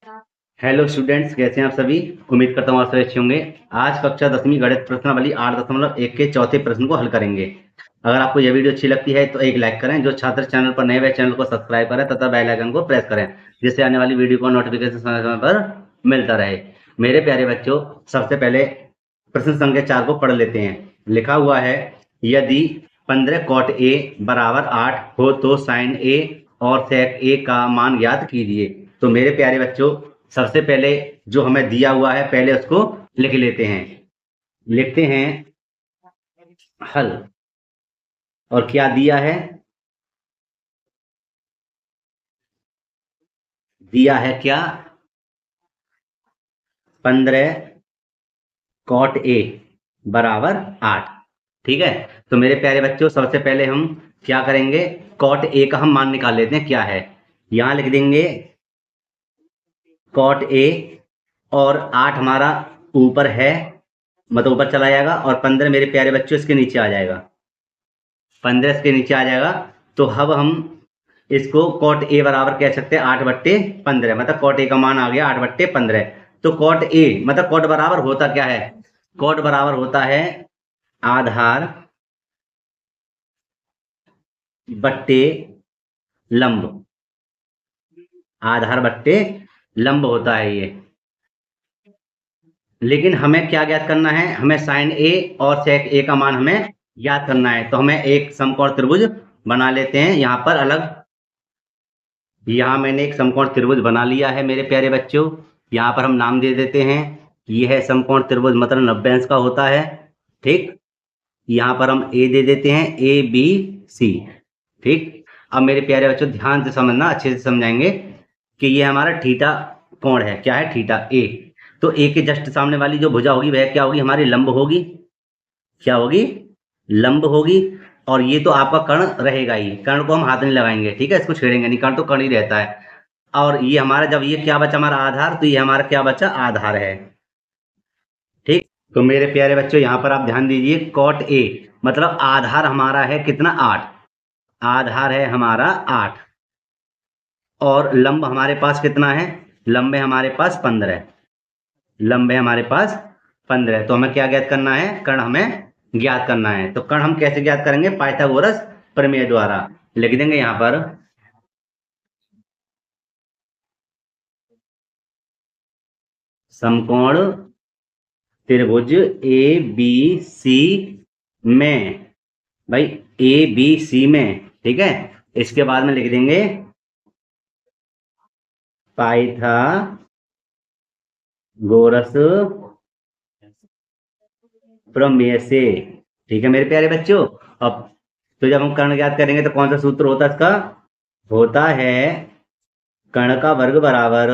Hello students, कैसे हैं आप सभी। उम्मीद करता हूँ आप सभी अच्छे होंगे। आज कक्षा 10वीं गणित प्रश्नावली 8.1 के चौथे प्रश्न को हल करेंगे। अगर आपको यह वीडियो अच्छी लगती है तो एक लाइक करें। जो छात्र चैनल पर नए, वह चैनल को सब्सक्राइब करें तथा बेल आइकन को प्रेस करें, जिससे आने वाली वीडियो का नोटिफिकेशन समय समय पर मिलता रहे। मेरे प्यारे बच्चों, सबसे पहले प्रश्न संख्या 4 को पढ़ लेते हैं। लिखा हुआ है, यदि 15 cot a बराबर 8 हो तो sin a और sec a का मान ज्ञात कीजिए। तो मेरे प्यारे बच्चों, सबसे पहले जो हमें दिया हुआ है पहले उसको लिख लेते हैं। लिखते हैं हल। और क्या दिया है? दिया है क्या? 15 cot a बराबर 8। ठीक है, तो मेरे प्यारे बच्चों, सबसे पहले हम क्या करेंगे, cot a का हम मान निकाल लेते हैं। क्या है, यहां लिख देंगे cot a, और 8 हमारा ऊपर है, मतलब ऊपर चला जाएगा, और 15 मेरे प्यारे बच्चों इसके नीचे आ जाएगा। 15 इसके नीचे आ जाएगा। तो अब हम इसको cot a बराबर कह सकते हैं 8/15, मतलब cot a का मान आ गया 8/15। तो cot a मतलब cot बराबर होता क्या है? cot बराबर होता है आधार बट्टे लंब। आधार बट्टे लंब होता है ये। लेकिन हमें क्या ज्ञात करना है? हमें sin a और sec a का मान हमें ज्ञात करना है। तो हमें एक समकोण त्रिभुज बना लेते हैं यहाँ पर अलग। यहाँ मैंने एक समकोण त्रिभुज बना लिया है मेरे प्यारे बच्चों। यहाँ पर हम नाम दे देते हैं, ये है समकोण त्रिभुज, मतलब 90 अंश का होता है। ठीक, यहाँ पर हम ए दे देते हैं, ए बी सी। ठीक, अब मेरे प्यारे बच्चों ध्यान से समझना, अच्छे से समझाएंगे कि ये हमारा थीटा कोण है। क्या है? थीटा ए। तो ए के जस्ट सामने वाली जो भुजा होगी वह क्या होगी? हमारी लंब होगी। क्या होगी? लंब होगी। और ये तो आपका कर्ण रहेगा ही, कर्ण को हम हाथ नहीं लगाएंगे, ठीक है, इसको छेड़ेंगे नहीं, कर्ण तो कर्ण ही रहता है। और ये हमारा, जब ये क्या बचा हमारा आधार, तो ये हमारा क्या बचा? आधार है। ठीक, तो मेरे प्यारे बच्चों यहाँ पर आप ध्यान दीजिए, cot a मतलब आधार हमारा है कितना? 8। आधार है हमारा 8, और लंब हमारे पास कितना है? लंब है हमारे पास 15। लंब है हमारे पास 15। तो हमें क्या ज्ञात करना है? कर्ण हमें ज्ञात करना है। तो कर्ण हम कैसे ज्ञात करेंगे? पाइथागोरस प्रमेय द्वारा। लिख देंगे यहाँ पर समकोण त्रिभुज ए बी सी में, भाई ए बी सी में, ठीक है। इसके बाद में लिख देंगे पाइथागोरस प्रमेय से। ठीक है मेरे प्यारे बच्चों। अब तो जब हम कर्ण ज्ञात करेंगे तो कौन सा सूत्र होता है इसका? होता है कर्ण का वर्ग बराबर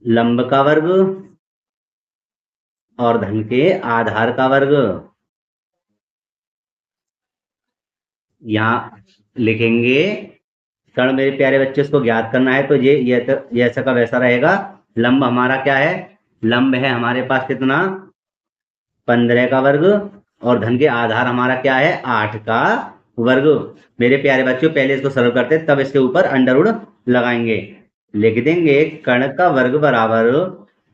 लंब का वर्ग और धन के आधार का वर्ग। यहाँ लिखेंगे कर्ण, मेरे प्यारे बच्चे, इसको ज्ञात करना है तो ये तो जैसा का वैसा रहेगा। लंब हमारा क्या है? लंब है हमारे पास कितना? 15 का वर्ग, और धन के आधार हमारा क्या है? 8 का वर्ग। मेरे प्यारे बच्चों, पहले इसको सरल करते हैं, तब इसके ऊपर अंडरवुड लगाएंगे। लिख देंगे कर्ण का वर्ग बराबर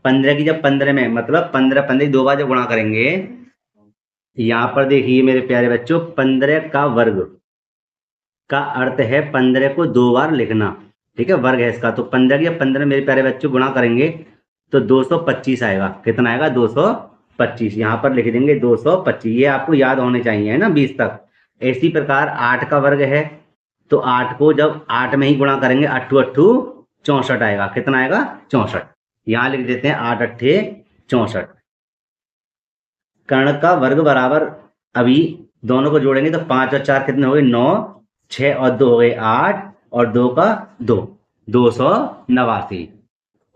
15 की, जब 15 में मतलब 15 15 दो बार जब गुणा करेंगे, यहाँ पर देखिए मेरे प्यारे बच्चों, 15 का वर्ग का अर्थ है 15 को 2 बार लिखना। ठीक है, वर्ग है इसका। तो 15 की जब 15 मेरे प्यारे बच्चों गुणा करेंगे तो 225 आएगा। कितना आएगा? 225। यहाँ पर लिख देंगे 225। ये आपको याद होने चाहिए, है ना, 20 तक। इसी प्रकार 8 का वर्ग है, तो 8 को जब 8 में ही गुणा करेंगे, 8 8 64 आएगा। कितना आएगा? 64। यहाँ लिख देते हैं 8 8 64। कर्ण का वर्ग बराबर, अभी दोनों को जोड़ेंगे तो 5 और 4 कितने हो गए? 9। 6 और 2 हो गए 8, और 2 का 2, 289।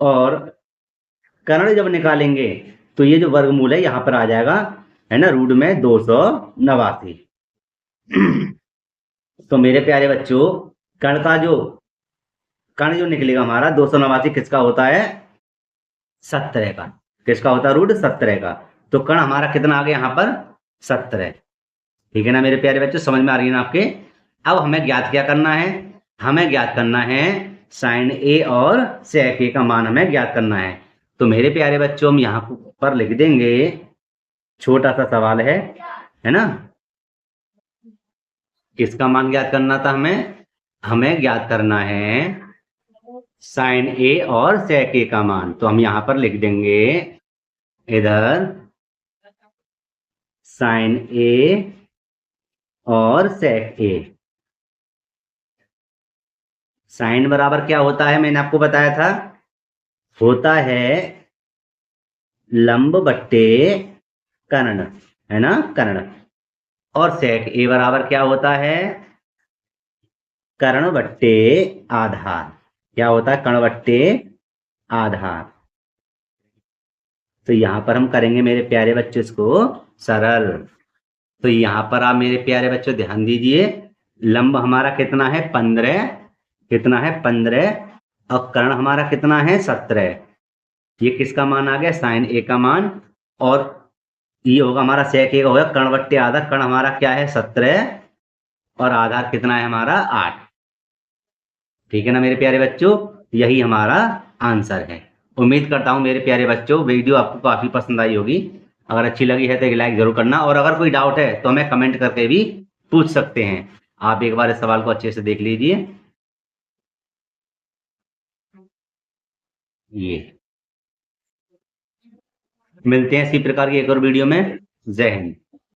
और कर्ण जब निकालेंगे तो ये जो वर्गमूल है यहाँ पर आ जाएगा, है ना, रूट में 289। तो मेरे प्यारे बच्चों, कर्ण जो निकलेगा हमारा 289 किसका होता है? 17 का। किसका होता है? रूट 17 का। तो कर्ण हमारा कितना आ गया यहाँ पर? 17। ठीक है ना मेरे प्यारे बच्चों, समझ में आ रही है ना आपके? अब हमें ज्ञात क्या करना है? हमें ज्ञात करना है साइन ए और सेक ए का मान हमें ज्ञात करना है। तो मेरे प्यारे बच्चों हम यहाँ पर लिख देंगे, छोटा सा सवाल है ना। किसका मान ज्ञात करना था हमें ज्ञात करना है साइन ए और सेक ए का मान। तो हम यहाँ पर लिख देंगे इधर साइन ए और सेक ए। साइन बराबर क्या होता है, मैंने आपको बताया था, होता है लंब बट्टे कर्ण, है ना, कर्ण। और सेक ए बराबर क्या होता है, कर्ण बट्टे आधार। क्या होता है, कर्ण बट्टे आधार। तो यहां पर हम करेंगे मेरे प्यारे बच्चों इसको सरल। तो यहां पर आप मेरे प्यारे बच्चों ध्यान दीजिए, लंब हमारा कितना है 15, कितना है 15, और कर्ण हमारा कितना है 17। ये किसका मान आ गया, साइन ए का मान। और ये होगा हमारा सेक ए का होगा कर्ण बट्टे आधार। कर्ण हमारा क्या है 17 और आधार कितना है हमारा 8। ठीक है ना मेरे प्यारे बच्चों, यही हमारा आंसर है। उम्मीद करता हूं मेरे प्यारे बच्चों वीडियो आपको काफी पसंद आई होगी। अगर अच्छी लगी है तो एक लाइक जरूर करना, और अगर कोई डाउट है तो हमें कमेंट करके भी पूछ सकते हैं। आप एक बार इस सवाल को अच्छे से देख लीजिए। ये मिलते हैं इसी प्रकार की एक और वीडियो में। जय हिंद।